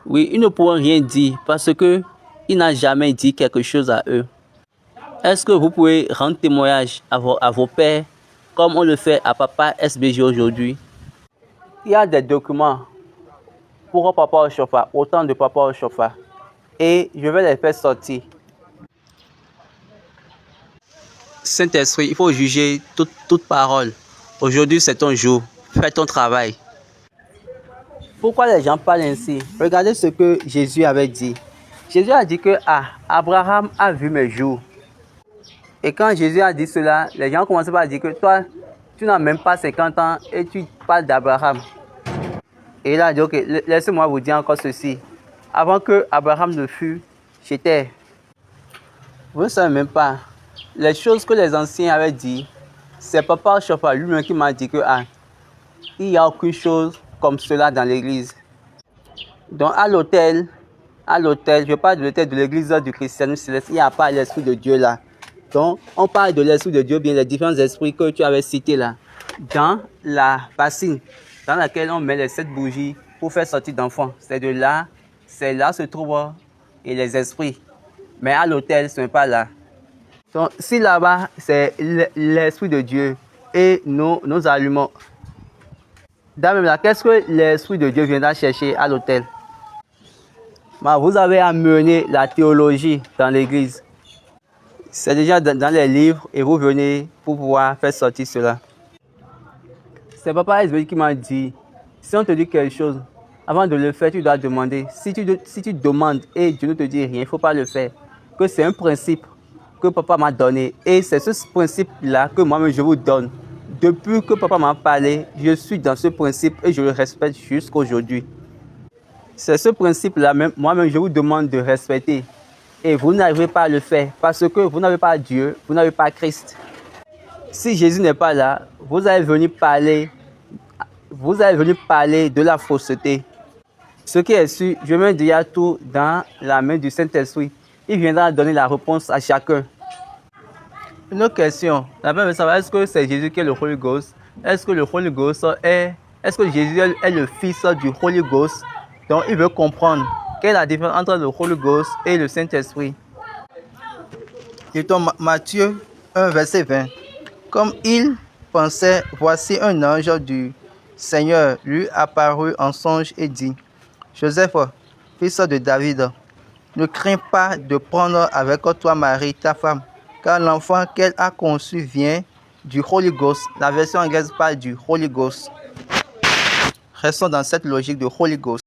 Oui, ils ne pourront rien dire parce que il n'a jamais dit quelque chose à eux. Est-ce que vous pouvez rendre témoignage à vos pères comme on le fait à Papa SBG aujourd'hui? Il y a des documents pour Papa Oshofa, autant de Papa Oshofa, et je vais les faire sortir. Saint-Esprit, il faut juger toute parole. Aujourd'hui, c'est ton jour. Fais ton travail. Pourquoi les gens parlent ainsi? Regardez ce que Jésus avait dit. Jésus a dit que Abraham a vu mes jours. Et quand Jésus a dit cela, les gens commencent par dire que toi, tu n'as même pas 50 ans et tu parles d'Abraham. Et il a dit, ok, laissez-moi vous dire encore ceci. Avant que Abraham ne fût, j'étais. Vous ne savez même pas. Les choses que les anciens avaient dit, c'est Papa Oshofa lui-même qui m'a dit que il n'y a aucune chose comme cela dans l'église. Donc à l'autel, je parle de l'autel de l'église du christianisme céleste, il n'y a pas l'esprit de Dieu là. Donc on parle de l'esprit de Dieu, bien les différents esprits que tu avais cités là. Dans la bassine dans laquelle on met les 7 bougies pour faire sortir d'enfants. C'est là se trouvent les esprits. Mais à l'autel, ce n'est pas là. Donc si là-bas, c'est l'esprit de Dieu et nous allumons. Dans même là, qu'est-ce que l'esprit de Dieu viendra chercher à l'autel? Vous avez amené la théologie dans l'église. C'est déjà dans les livres et vous venez pour pouvoir faire sortir cela. C'est Papa SBG qui m'a dit, si on te dit quelque chose, avant de le faire, tu dois demander. Si tu demandes et Dieu ne te dit rien, il ne faut pas le faire. Que c'est un principe que Papa m'a donné. Et c'est ce principe-là que moi-même je vous donne. Depuis que Papa m'a parlé, je suis dans ce principe et je le respecte jusqu'à aujourd'hui. C'est ce principe-là, moi-même je vous demande de respecter. Et vous n'arrivez pas à le faire parce que vous n'avez pas Dieu, vous n'avez pas Christ. Si Jésus n'est pas là, vous allez venir parler de la fausseté. Ce qui est sûr, je mets déjà tout dans la main du Saint-Esprit. Il viendra donner la réponse à chacun. Une autre question. La première veut savoir, est-ce que c'est Jésus qui est le Holy Ghost? Est-ce que le Holy Ghost est-ce que Jésus est le fils du Holy Ghost? Donc il veut comprendre quelle est la différence entre le Holy Ghost et le Saint-Esprit. Lisons Matthieu 1, verset 20. Comme il pensait, voici un ange du Seigneur lui apparut en songe et dit, Joseph, fils de David, ne crains pas de prendre avec toi Marie, ta femme, car l'enfant qu'elle a conçu vient du Holy Ghost. La version anglaise parle du Holy Ghost. Restons dans cette logique de Holy Ghost.